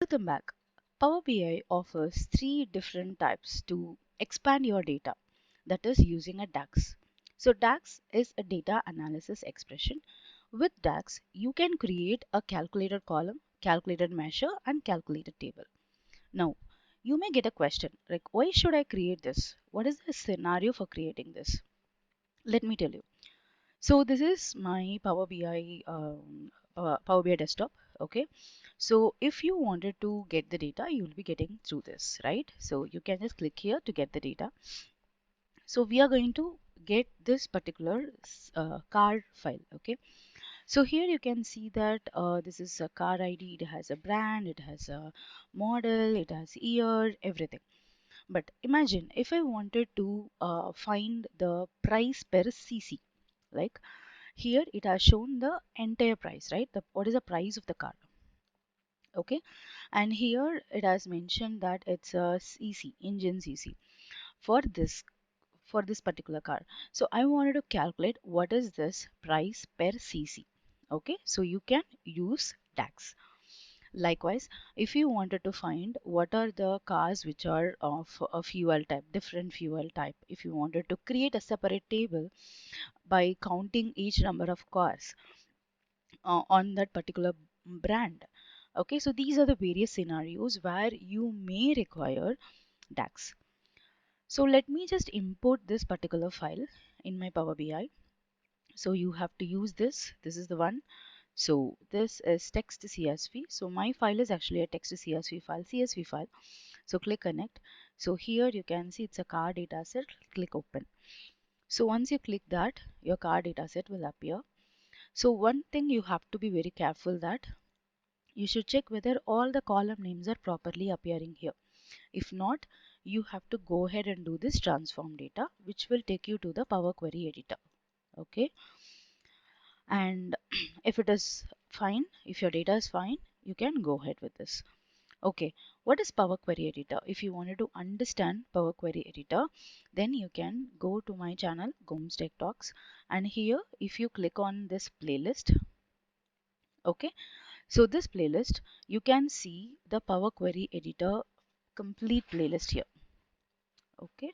Welcome back. Power BI offers three different types to expand your data, that is using a DAX. So DAX is a data analysis expression. With DAX, you can create a calculated column, calculated measure, and calculated table. Now, you may get a question like, why should I create this? What is the scenario for creating this? Let me tell you. So this is my Power BI desktop. Okay. So if you wanted to get the data, you will be getting through this, right? So you can just click here to get the data. So we are going to get this particular car file. Okay. So here you can see that this is a car ID. It has a brand, it has a model, it has year, everything. But imagine if I wanted to find the price per cc, like here it has shown the entire price, right? What is the price of the car? Okay, and here it has mentioned that it's a cc, engine cc for this particular car. So I wanted to calculate what is this price per cc. Okay, so you can use DAX. Likewise, if you wanted to find what are the cars which are of a fuel type, different fuel type, if you wanted to create a separate table by counting each number of cars on that particular brand. Okay, so these are the various scenarios where you may require DAX. So let me just import this particular file in my Power BI. So you have to use this. This is the one. So this is text CSV. So my file is actually a text CSV file, CSV file. So click connect. So here you can see it's a car data set. Click open. So once you click that, your car data set will appear. So one thing you have to be very careful that you should check whether all the column names are properly appearing here. If not, you have to go ahead and do this transform data, which will take you to the Power Query editor. Okay, and if it is fine, if your data is fine, you can go ahead with this. Okay, what is Power Query Editor? If you wanted to understand Power Query Editor, then you can go to my channel Goms Tech Talks, and here if you click on this playlist, okay, so this playlist, you can see the Power Query Editor complete playlist here. Okay,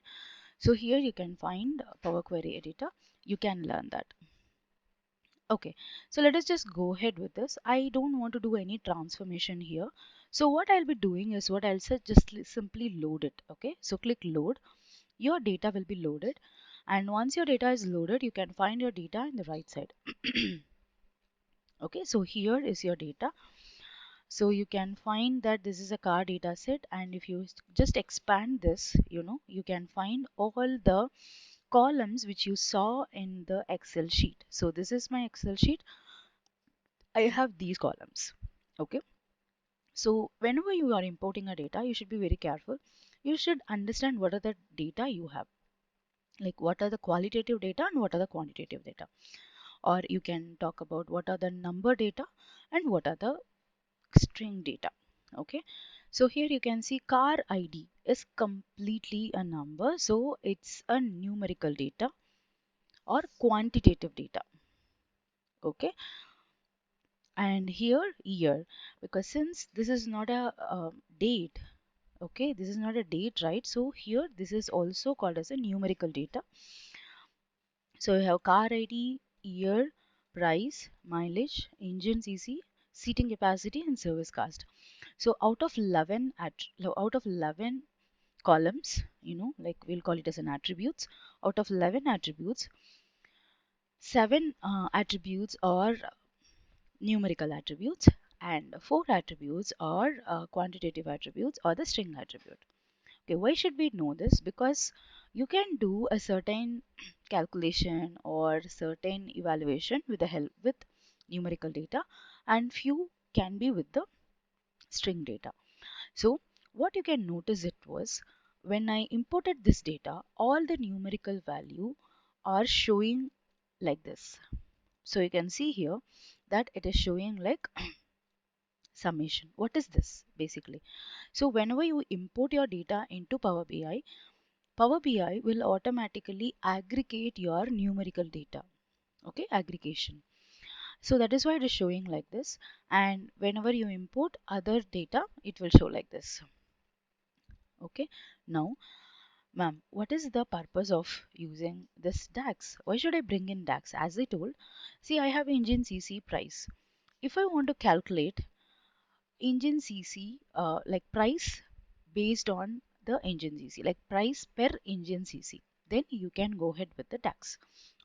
so here you can find Power Query Editor. You can learn that. Okay, so let us just go ahead with this. I don't want to do any transformation here. So what I'll be doing is what I'll say, just simply load it. Okay, so click load. Your data will be loaded. And once your data is loaded, you can find your data in the right side. Okay, so here is your data. So you can find that this is a car data set, and if you just expand this, you can find all the columns which you saw in the Excel sheet. So this is my Excel sheet. I have these columns. Okay. So whenever you are importing a data, you should be very careful. You should understand what are the data you have. Like what are the qualitative data and what are the quantitative data. Or you can talk about what are the number data and what are the string data. Okay, so here you can see car ID is completely a number, so it's a numerical data or quantitative data. Okay, and here year, because since this is not a date, okay, this is not a date, right? So here this is also called as a numerical data. So you have car ID, year, price, mileage, engine cc, seating capacity, and service cost. So out of 11 columns, like we'll call it as an attributes, out of 11 attributes, 7 attributes are numerical attributes and 4 attributes are quantitative attributes or the string attribute. Okay, why should we know this? Because you can do a certain calculation or certain evaluation with the help with numerical data, and few can be with the string data. So what you can notice it was when I imported this data, all the numerical value are showing like this. So you can see here that it is showing like summation. What is this basically? So whenever you import your data into Power BI will automatically aggregate your numerical data. Okay, aggregation. So that is why it is showing like this, and whenever you import other data it will show like this. Okay, now ma'am, what is the purpose of using this DAX? Why should I bring in DAX? As I told, see, I have engine CC price. If I want to calculate engine CC, like price based on the engine CC, like price per engine CC, then you can go ahead with the DAX.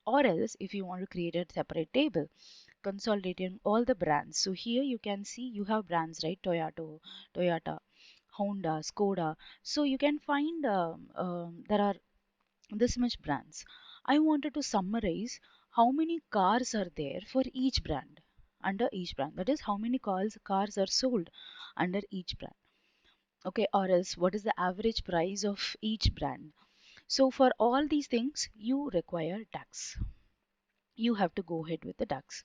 Or else, if you want to create a separate table, consolidating all the brands. So here you can see you have brands, right? Toyota, Honda, Skoda. So you can find there are this much brands. I wanted to summarize how many cars are there for each brand, under each brand. That is how many cars are sold under each brand. Okay, or else what is the average price of each brand. So for all these things you require DAX. You have to go ahead with the DAX.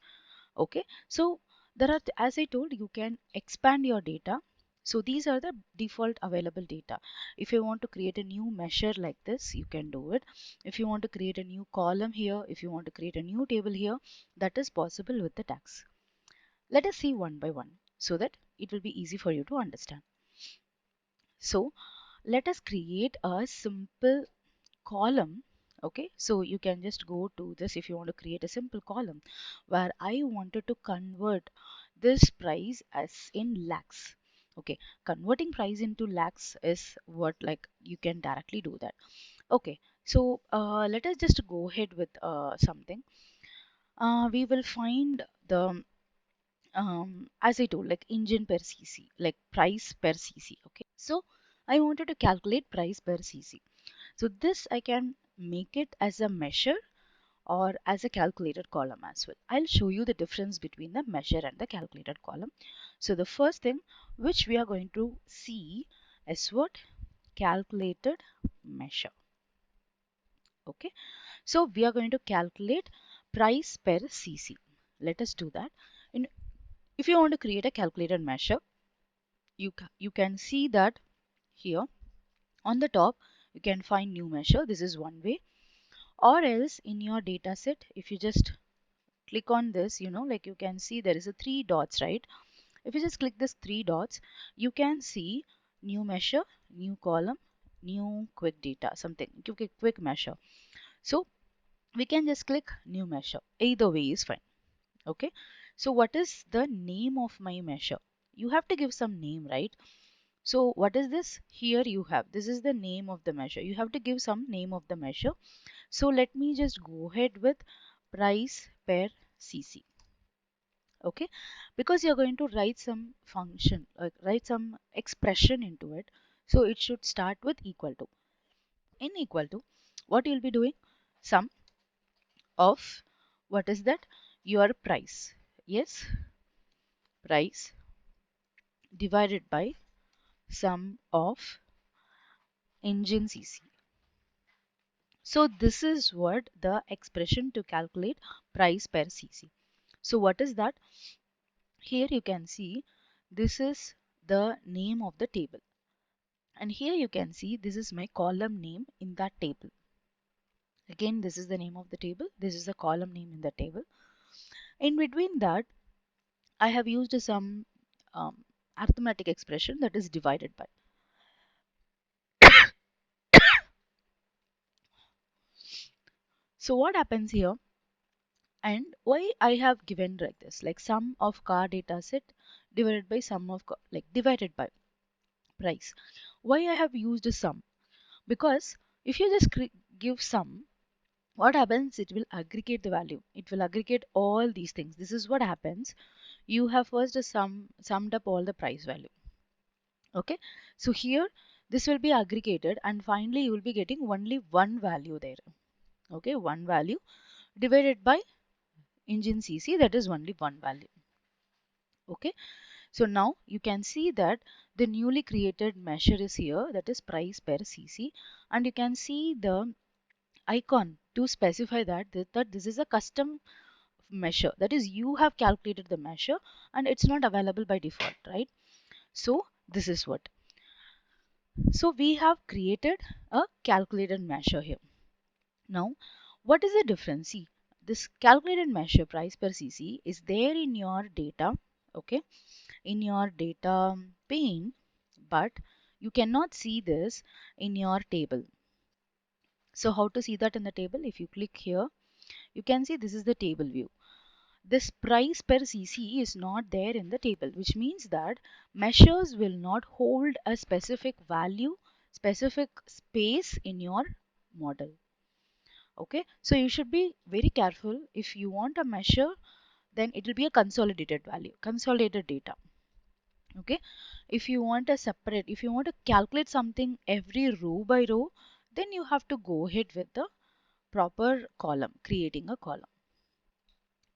Okay, so there are, as I told, you can expand your data. So these are the default available data. If you want to create a new measure like this, you can do it. If you want to create a new column here, if you want to create a new table here, that is possible with the DAX. Let us see one by one so that it will be easy for you to understand. So let us create a simple column. Okay, so you can just go to this if you want to create a simple column where I wanted to convert this price as in lakhs. Okay, converting price into lakhs is what, like, you can directly do that. Okay, so let us just go ahead with something. We will find the as I told, like engine per cc, like price per cc. Okay, so I wanted to calculate price per cc. So this I can make it as a measure or as a calculated column as well. I'll show you the difference between the measure and the calculated column. So the first thing which we are going to see is what? Calculated measure. Okay, so we are going to calculate price per cc. Let us do that. And if you want to create a calculated measure, you can see that here on the top you can find new measure. This is one way. Or else in your data set, if you just click on this, like you can see there is a three dots, right? If you just click this three dots, you can see new measure, new column, new quick data, something quick measure. So we can just click new measure. Either way is fine. Okay, so what is the name of my measure? You have to give some name, right? So what is this? Here you have, this is the name of the measure. You have to give some name of the measure. So let me just go ahead with price per cc. Okay, because you're going to write some function, write some expression into it. So it should start with equal to. In equal to, what you'll be doing? Sum of, what is that? Your price. Yes, price divided by sum of engine cc. So this is what the expression to calculate price per cc. So what is that? Here you can see this is the name of the table, and here you can see this is my column name in that table. Again, this is the name of the table, this is the column name in the table. In between that, I have used some arithmetic expression, that is divided by. So what happens here, and why I have given like this, like sum of car data set divided by sum of like divided by price. Why I have used a sum? Because if you just give sum, what happens? It will aggregate the value. It will aggregate all these things. This is what happens. You have first summed up all the price value. Okay. So here this will be aggregated, and finally you will be getting only one value there. Okay. One value divided by engine CC, that is only one value. Okay. So now you can see that the newly created measure is here, that is price per CC, and you can see the icon to specify that this is a custom measure, that is you have calculated the measure and it's not available by default, right? So this is what, so we have created a calculated measure here. Now what is the difference? See, this calculated measure price per cc is there in your data, okay, in your data pane, but you cannot see this in your table. So how to see that in the table? If you click here, you can see this is the table view. This price per cc is not there in the table, which means that measures will not hold a specific value, specific space in your model. Okay, so you should be very careful. If you want a measure, then it will be a consolidated value, consolidated data. Okay, if you want a separate, if you want to calculate something every row by row, then you have to go ahead with the proper column, creating a column.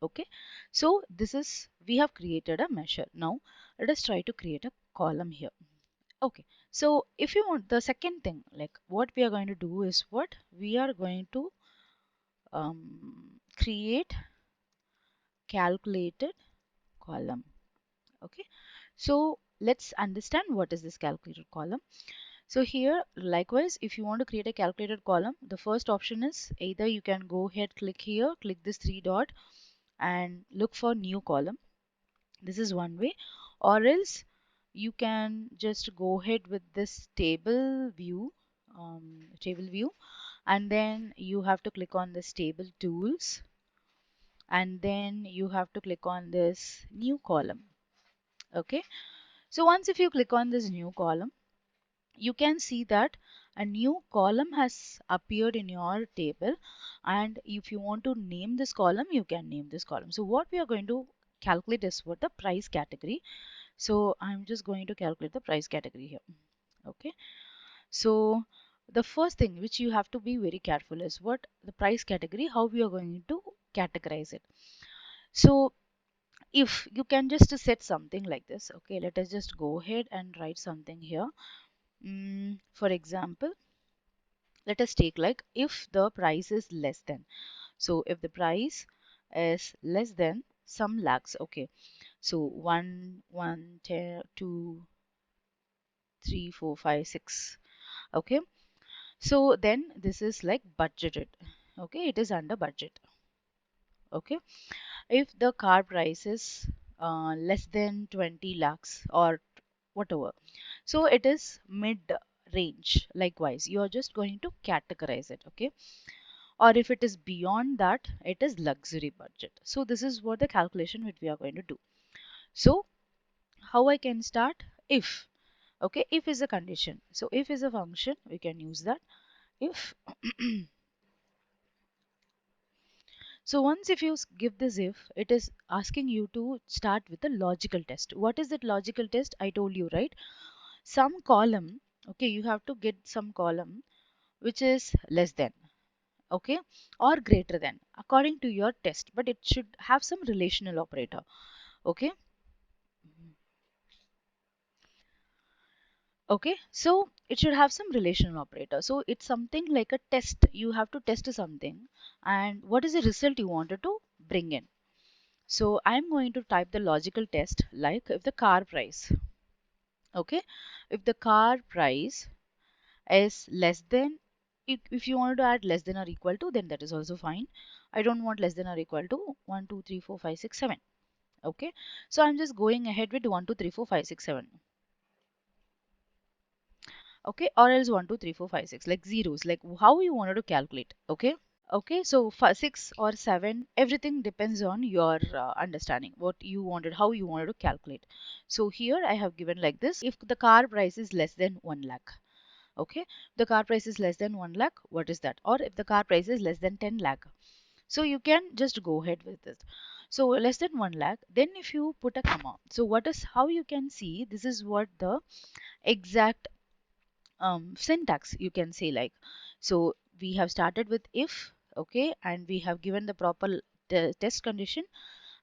Okay, so this is, we have created a measure. Now let us try to create a column here. Okay, so if you want the second thing, like what we are going to do is what we are going to create calculated column. Okay, so let's understand what is this calculated column. So here likewise, if you want to create a calculated column, the first option is either you can go ahead, click here, click this three dot and look for new column. This is one way, or else you can just go ahead with this table view, and then you have to click on this table tools, and then you have to click on this new column. Okay, so once if you click on this new column, you can see that a new column has appeared in your table, and if you want to name this column, you can name this column. So what we are going to calculate is what the price category. So I'm just going to calculate the price category here. Okay, so the first thing which you have to be very careful is what the price category, how we are going to categorize it. So if you can just set something like this, okay, let us just go ahead and write something here. For example, let us take like if the price is less than, so if the price is less than some lakhs, okay, so 2, 3, 4, 5, 6, okay, so then this is like budgeted, okay, it is under budget. Okay, if the car price is less than 20 lakhs or whatever, so it is mid range. Likewise, you are just going to categorize it. Okay, or if it is beyond that, it is luxury budget. So this is what the calculation which we are going to do. So how I can start? If, okay, if is a condition, so if is a function, we can use that. If so once if you give this, if it is asking you to start with a logical test. What is that logical test? I told you, right? Some column, okay, you have to get some column which is less than, okay, or greater than according to your test, but it should have some relational operator. Okay, okay, so it should have some relational operator. So it's something like a test, you have to test something, and what is the result you wanted to bring in. So I'm going to type the logical test, like if the car price, okay, if the car price is less than, if you wanted to add less than or equal to, then that is also fine. I don't want less than or equal to 1 2 3 4 5 6 7. Okay, so I'm just going ahead with 1 2 3 4 5 6 7. Okay, or else 1 2 3 4 5 6, like zeros, like how you wanted to calculate. Okay, okay, so 6 or 7, everything depends on your understanding, what you wanted, how you wanted to calculate. So here I have given like this: if the car price is less than 1 lakh, okay, the car price is less than 1 lakh, what is that? Or if the car price is less than 10 lakh, so you can just go ahead with this. So less than 1 lakh, then if you put a comma, so what is, how you can see, this is what the exact syntax you can say, like, so we have started with if, okay, and we have given the proper test condition,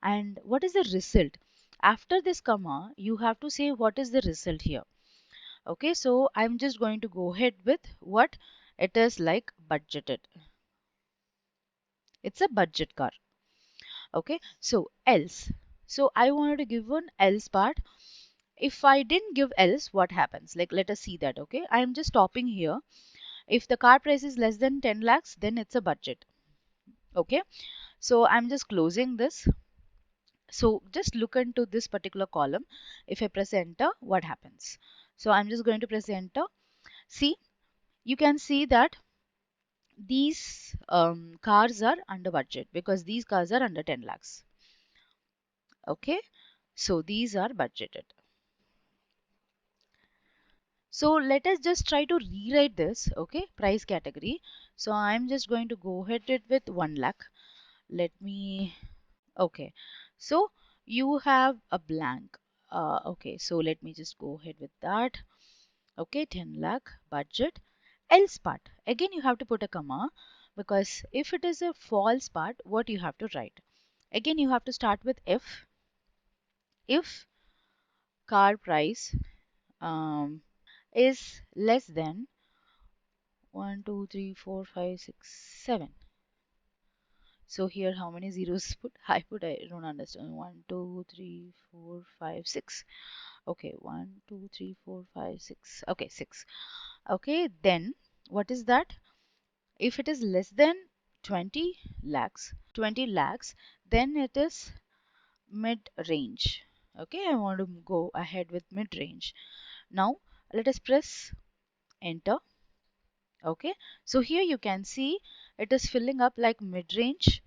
and what is the result? After this comma, you have to say what is the result here. Okay, so I'm just going to go ahead with what it is, like budgeted. It's a budget car. Okay, so else. So I wanted to give one else part. If I didn't give else, what happens? Like, let us see that. Okay, I am just stopping here. If the car price is less than 10 lakhs, then it's a budget. Okay, So I'm just closing this. So just look into this particular column. If I press enter, what happens? So I'm just going to press enter. See, you can see that these cars are under budget because these cars are under 10 lakhs. Okay, so these are budgeted. So let us just try to rewrite this. Okay, price category. So I'm just going to go ahead it with 1 lakh. Let me, okay, so you have a blank. Okay, so let me just go ahead with that. Okay, 10 lakh budget. Else part, again you have to put a comma, because if it is a false part, what you have to write? Again you have to start with if car price is less than 1 2 3 4 5 6 7. So here how many zeros put? I don't understand. 1 2 3 4 5 6. Okay, 1 2 3 4 5 6. Okay, 6. Okay, then what is that? If it is less than 20 lakhs, then it is mid range. Okay, I want to go ahead with mid range. Now let us press enter. Okay, so here you can see it is filling up like mid range,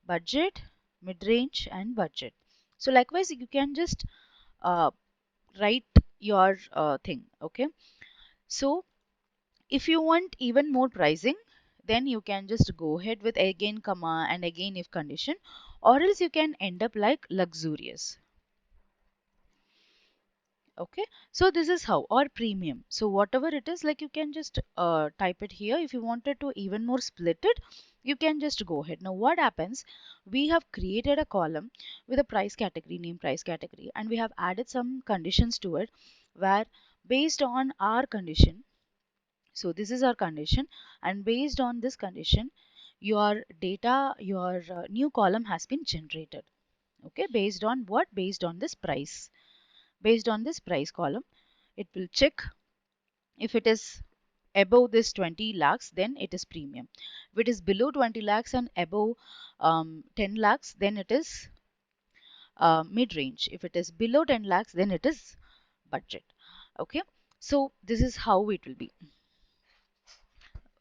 budget, mid range, and budget. So likewise, you can just uh, write your thing. Okay, so if you want even more pricing, then you can just go ahead with again comma and again if condition, or else you can end up like luxurious. Okay, so this is how, or premium. So whatever it is, like you can just type it here. If you wanted to even more split it, you can just go ahead. Now what happens, we have created a column with a price category, name price category, and we have added some conditions to it, where based on our condition, so this is our condition, and based on this condition, your data, your new column has been generated. Okay, based on what? Based on this price. Based on this price column, it will check if it is above this 20 lakhs, then it is premium. If it is below 20 lakhs and above 10 lakhs, then it is mid range. If it is below 10 lakhs, then it is budget. Okay, so this is how it will be.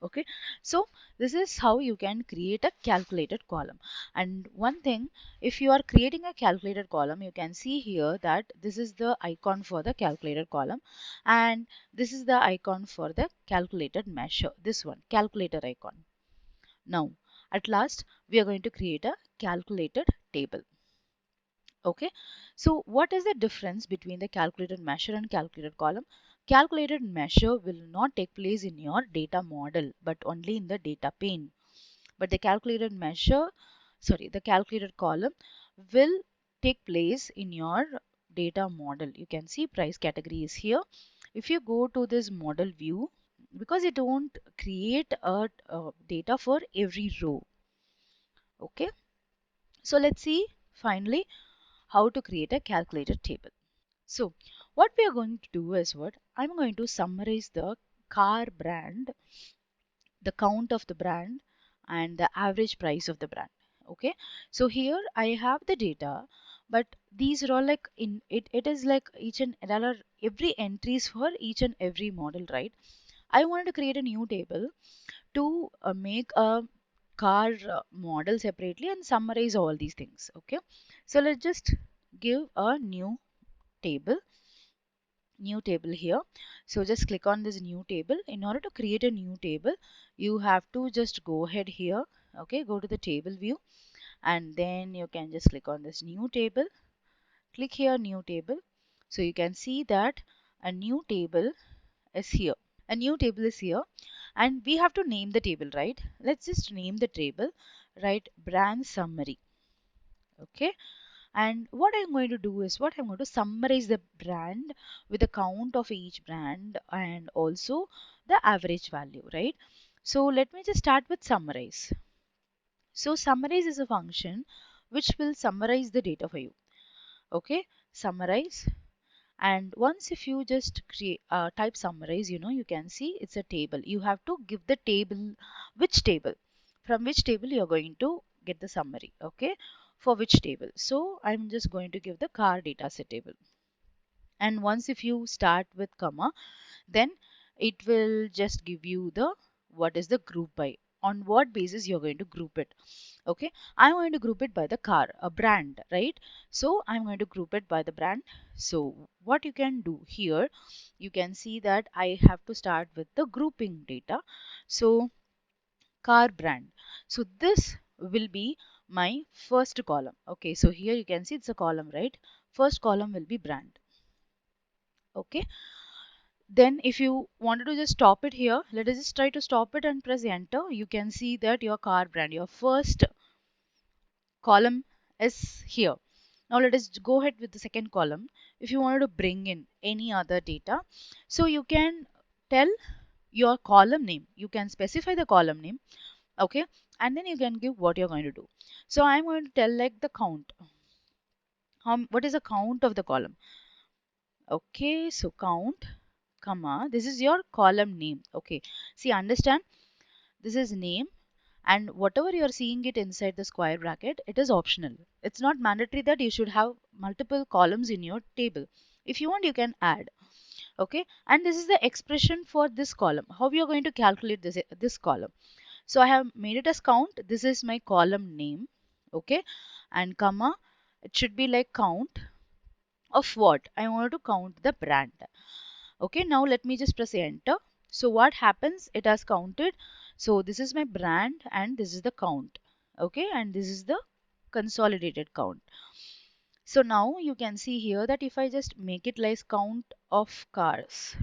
Okay, so this is how you can create a calculated column. And one thing, if you are creating a calculated column, you can see here that this is the icon for the calculated column, and this is the icon for the calculated measure, this one, calculator icon. Now at last we are going to create a calculated table. Okay, so what is the difference between the calculated measure and calculated column? Calculated measure will not take place in your data model, but only in the data pane. But the calculated measure, sorry, the calculated column will take place in your data model. You can see price category is here. If you go to this model view, because it won't create a data for every row. Okay, so let's see finally how to create a calculated table. So what we are going to do is, what I'm going to summarize the car brand, the count of the brand, and the average price of the brand. Okay, so here I have the data, but these are all like in it, it is like each and there are every entries for each and every model, right? I wanted to create a new table to make a car model separately and summarize all these things. Okay, so let's just give a new table here. So just click on this new table. In order to create a new table, you have to just go ahead here. Okay, go to the table view, and then you can just click on this new table. Click here, new table. So you can see that a new table is here. A new table is here, and we have to name the table, right? Let's just name the table, right? Brand summary. Okay, and what I'm going to do is, what I'm going to summarize the brand with the count of each brand and also the average value, right? So let me just start with summarize. So summarize is a function which will summarize the data for you. Okay, summarize. And once if you just create type summarize, you can see it's a table. You have to give the table, which table, from which table you're going to get the summary. Okay, for which table? So I'm just going to give the car data set table. And once if you start with comma, then it will just give you the what is the group by, on what basis you're going to group it. Okay, I'm going to group it by the car, a brand, right? So I'm going to group it by the brand. So what you can do here, you can see that I have to start with the grouping data. So car brand, so this will be my first column. Okay, so here you can see it's a column, right? First column will be brand. Okay, then if you wanted to just stop it here, let us just try to stop it and press enter. You can see that your car brand, your first column is here. Now let us go ahead with the second column. If you wanted to bring in any other data, so you can tell your column name. You can specify the column name, okay, and then you can give what you're going to do. So I'm going to tell like the count. What is the count of the column? Okay, so count, comma, this is your column name. Okay, see, understand, this is name, and whatever you are seeing it inside the square bracket, it is optional. It's not mandatory that you should have multiple columns in your table. If you want, you can add. Okay, and this is the expression for this column, how we are going to calculate this column. So I have made it as count. This is my column name. Okay, and comma, it should be like count of what I want to count the brand. Okay, now let me just press enter. So what happens, it has counted. So this is my brand and this is the count. Okay, and this is the consolidated count. So now you can see here that if I just make it like count of cars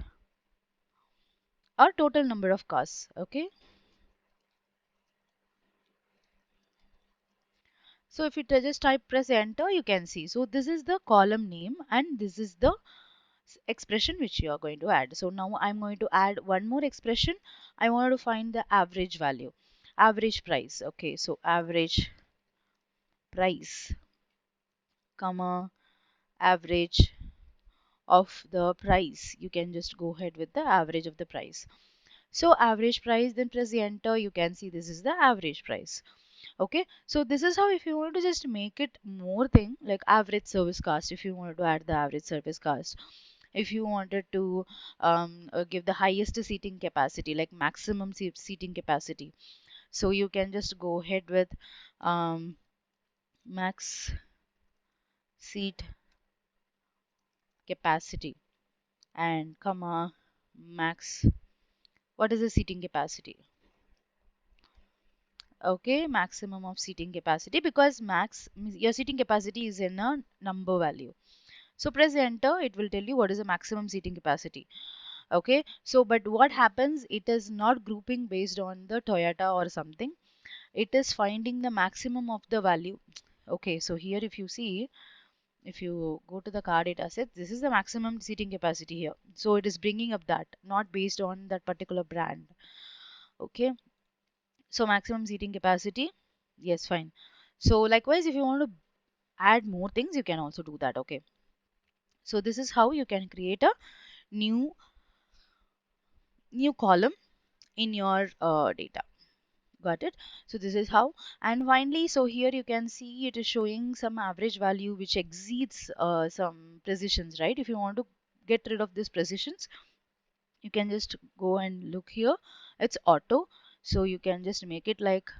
or total number of cars. Okay, so if you just type press enter, you can see, so this is the column name and this is the expression which you are going to add. So now I'm going to add one more expression. I want to find the average value, average price. Okay, so average price, comma, average of the price. You can just go ahead with the average of the price. So average price, then press the enter. You can see this is the average price. Okay, so this is how, if you want to just make it more thing like average service cost, if you wanted to add the average service cost, if you wanted to give the highest seating capacity, like maximum seating capacity, so you can just go ahead with max seat capacity and comma max, what is the seating capacity? Okay, maximum of seating capacity, because max means your seating capacity is in a number value. So press enter, it will tell you what is the maximum seating capacity. Okay, so but what happens, it is not grouping based on the Toyota or something, it is finding the maximum of the value. Okay, so here if you see, if you go to the car data set, this is the maximum seating capacity here, so it is bringing up that, not based on that particular brand. Okay, so maximum seating capacity, yes, fine. So likewise, if you want to add more things, you can also do that. Okay, so this is how you can create a new column in your data. Got it? So this is how. And finally, so here you can see it is showing some average value which exceeds some precisions, right? If you want to get rid of these precisions, you can just go and look here. It's auto, so you can just make it like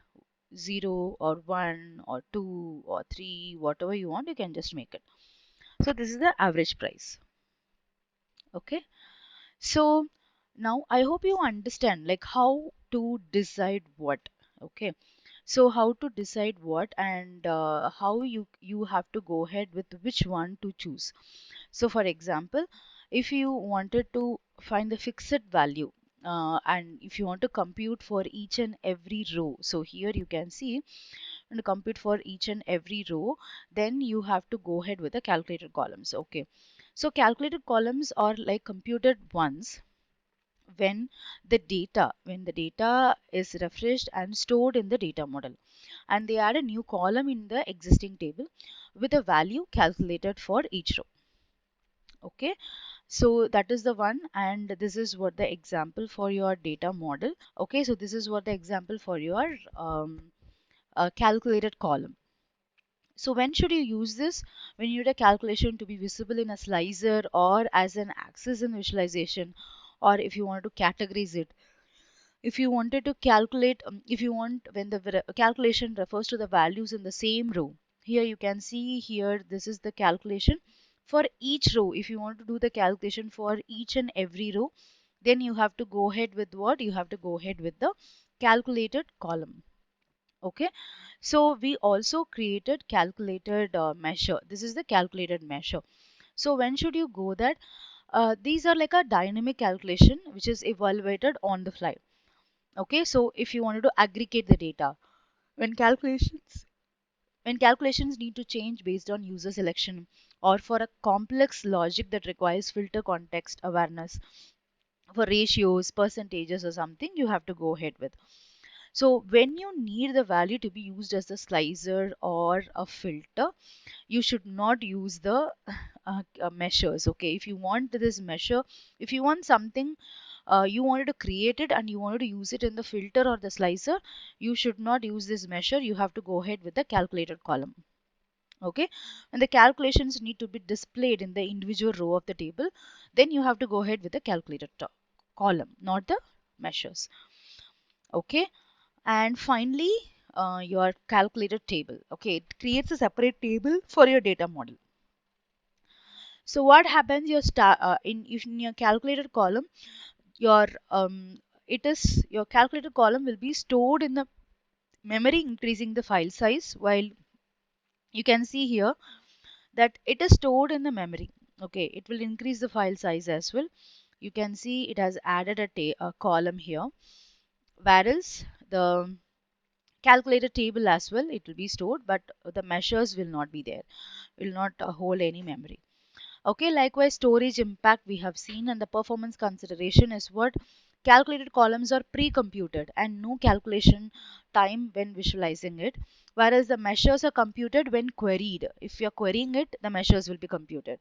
0 or 1 or 2 or 3, whatever you want, you can just make it. So this is the average price. Okay, so now I hope you understand like how to decide what. Okay, so how to decide what, and how you have to go ahead with which one to choose. So for example, if you wanted to find the fixed value, and if you want to compute for each and every row, so here you can see, and compute for each and every row, then you have to go ahead with the calculated columns. Okay, so calculated columns are like computed once when the data is refreshed and stored in the data model, and they add a new column in the existing table with a value calculated for each row. Okay, so that is the one, and this is what the example for your data model. Okay, so this is what the example for your calculated column. So when should you use this? When you need a calculation to be visible in a slicer or as an axis in visualization, or if you want to categorize it. If you wanted to calculate, if you want, when the calculation refers to the values in the same row. Here you can see here, this is the calculation for each row. If you want to do the calculation for each and every row, then you have to go ahead with what? You have to go ahead with the calculated column. Okay, so we also created calculated measure. This is the calculated measure. So when should you go that? These are like a dynamic calculation which is evaluated on the fly. Okay, so if you wanted to aggregate the data, when calculations when calculations need to change based on user selection or for a complex logic that requires filter context awareness, for ratios, percentages or something, you have to go ahead with. So when you need the value to be used as a slicer or a filter, you should not use the measures. Okay, if you want this measure, if you want something, you wanted to create it and you wanted to use it in the filter or the slicer, you should not use this measure. You have to go ahead with the calculated column. Okay, and the calculations need to be displayed in the individual row of the table, then you have to go ahead with the calculated column, not the measures. Okay, and finally, your calculated table. Okay, it creates a separate table for your data model. So what happens? Your in your calculated column, your your calculated column will be stored in the memory, increasing the file size. While you can see here that it is stored in the memory. Okay, it will increase the file size as well. You can see it has added a column here, whereas the calculated table as well, it will be stored, but the measures will not be there, will not hold any memory. Okay, likewise, storage impact we have seen, and the performance consideration is what? Calculated columns are pre-computed and no calculation time when visualizing it, whereas the measures are computed when queried. If you're querying it, the measures will be computed.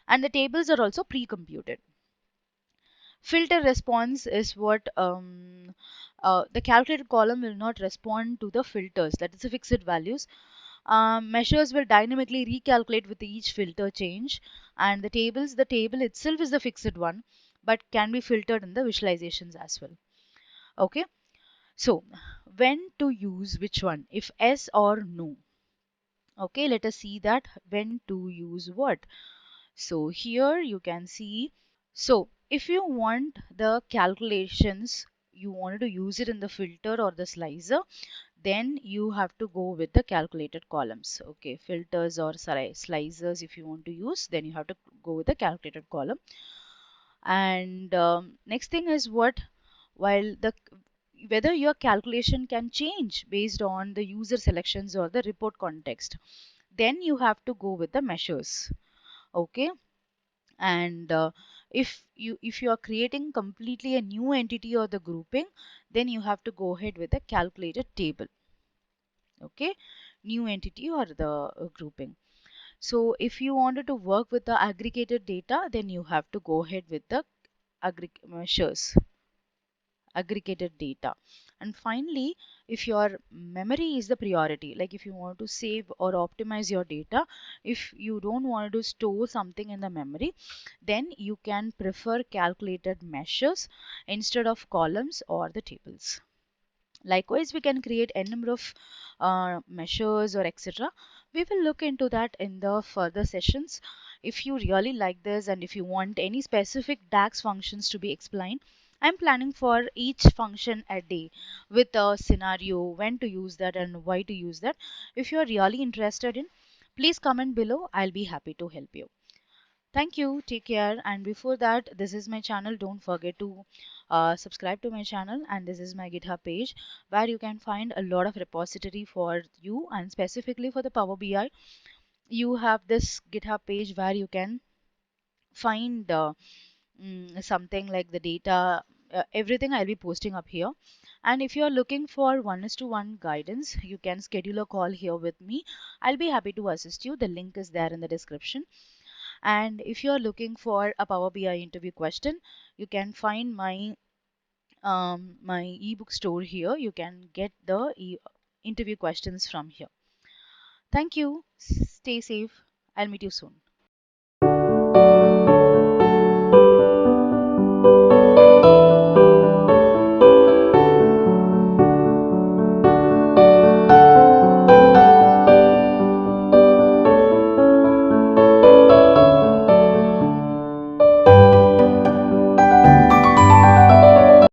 And the tables are also pre-computed. Filter response is what the calculated column will not respond to the filters, that is the fixed values. Measures will dynamically recalculate with each filter change, and the table itself is the fixed one, but can be filtered in the visualizations as well. Okay, so when to use which one, if yes or no? Okay, let us see that when to use what. So here you can see, so if you want the calculations, you wanted to use it in the filter or the slicer, then you have to go with the calculated columns. Okay, filters or slicers if you want to use, then you have to go with the calculated column. And next thing is what, while the whether your calculation can change based on the user selections or the report context, then you have to go with the measures. Okay, and if you are creating completely a new entity or the grouping, then you have to go ahead with the calculated table. Okay, new entity or the grouping. So if you wanted to work with the aggregated data, then you have to go ahead with the measures, aggregated data. And finally, if your memory is the priority, like if you want to save or optimize your data, if you don't want to store something in the memory, then you can prefer calculated measures instead of columns or the tables. Likewise, we can create a number of measures or etc. We will look into that in the further sessions. If you really like this and if you want any specific DAX functions to be explained, I'm planning for each function a day with a scenario, when to use that and why to use that. If you are really interested in, please comment below. I'll be happy to help you. Thank you. Take care. And before that, this is my channel. Don't forget to subscribe to my channel. And this is my GitHub page where you can find a lot of repository for you, and specifically for the Power BI. You have this GitHub page where you can find something like the data, everything I'll be posting up here. And if you're looking for one-to-one guidance, you can schedule a call here with me. I'll be happy to assist you. The link is there in the description. And if you're looking for a Power BI interview question, you can find my ebook store here. You can get the interview questions from here. Thank you. Stay safe. I'll meet you soon.